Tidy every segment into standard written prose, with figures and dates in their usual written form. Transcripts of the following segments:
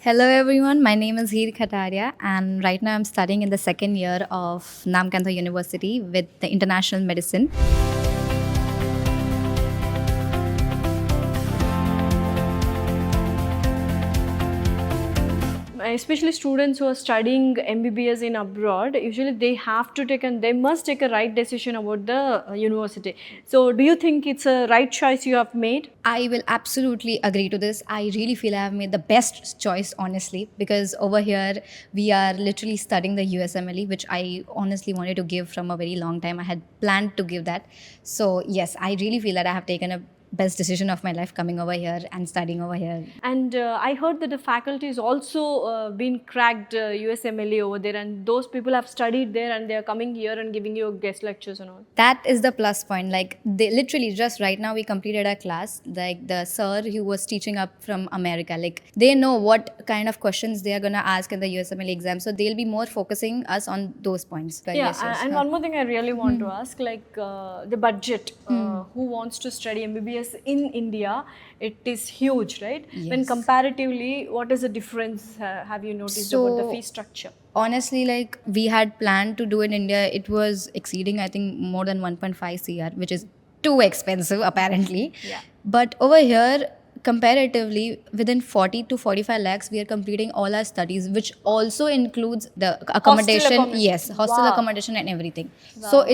Hello everyone, my name is Heer Khataria and right now I'm studying in the second year of Namkantha University with the International Medicine. Especially students who are studying MBBS in abroad, usually they have to take and they must take a right decision about the university. So do you think it's a right choice you have made? I will absolutely agree to this. I really feel I have made the best choice, honestly, because over here we are literally studying the USMLE, which I honestly wanted to give from a very long time. I had planned to give that. So, yes, I really feel that I have taken a best decision of my life coming over here and studying over here. And I heard that the faculty is also been cracked USMLE over there, and those people have studied there and they are coming here and giving you guest lectures and all. That is the plus point. Like they literally just right now we completed a class. Like the sir who was teaching up from America, like they know what kind of questions they are gonna ask in the USMLE exam. So they'll be more focusing us on those points. Yeah, Yes, yes. and one more thing I really want to ask, like the budget. Who wants to study MBBS in India? It is huge, right? When Yes. comparatively, what is the difference? Have you noticed about the fee structure? Honestly, like we had planned to do in India, it was exceeding I think more than 1.5 CR, which is too expensive apparently. Yeah. But over here, comparatively, within 40 to 45 lakhs, we are completing all our studies, which also includes the accommodation. accommodation. Yes, hostel Wow. accommodation and everything. So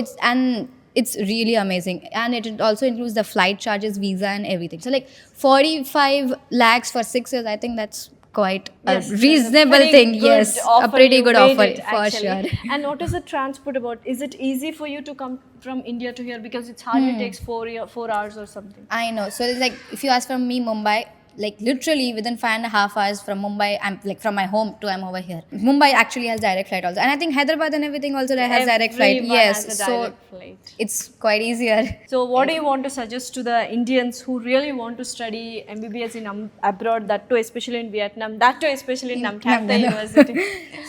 it's really amazing, and it also includes the flight charges, visa, and everything. So like 45 lakhs for 6 years, I think that's quite Yes, a that's reasonable pretty thing. good Yes, a offer. pretty You good made offer it, for actually. sure. And what is the transport about? Is it easy for you to come from India to here? Because it's hardly takes 4 hours or something. I know. So it's like if you ask from me, Mumbai, like literally within 5.5 hours from Mumbai, I'm like from my home to I'm over here. Mumbai actually has direct flight also, and I think Hyderabad and everything also has direct flight. Everyone Yes, has a so direct flight. it's quite easier. So, what do you want to suggest to the Indians who really want to study MBBS in abroad, that too especially in Vietnam, that too especially in Namkantha University?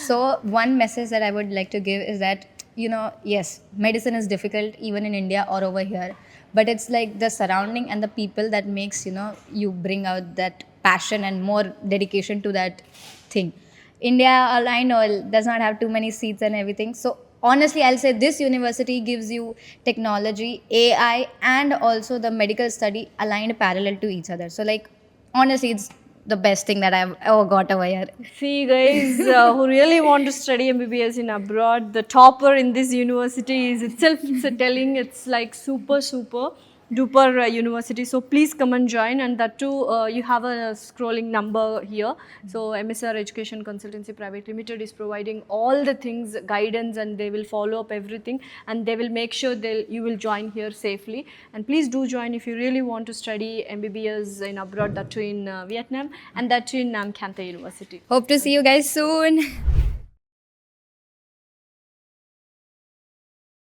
So one message that I would like to give is that yes, medicine is difficult even in India or over here, but it's like the surrounding and the people that makes you bring out that passion and more dedication to that thing. India, all I know, does not have too many seats and everything. So honestly, I'll say this university gives you technology, AI, and also the medical study aligned parallel to each other. So like honestly, it's the best thing that I've ever got over here. See, guys, who really want to study MBBS in abroad, the topper in this university is itself telling it's like super duper university. So please come and join, and that too, you have a scrolling number here. So MSR Education Consultancy Private Limited is providing all the things, guidance, and they will follow up everything, and they will make sure you will join here safely. And please do join if you really want to study MBBS in abroad, that too in Vietnam, and that too in Namkantha University. Hope to see you guys soon.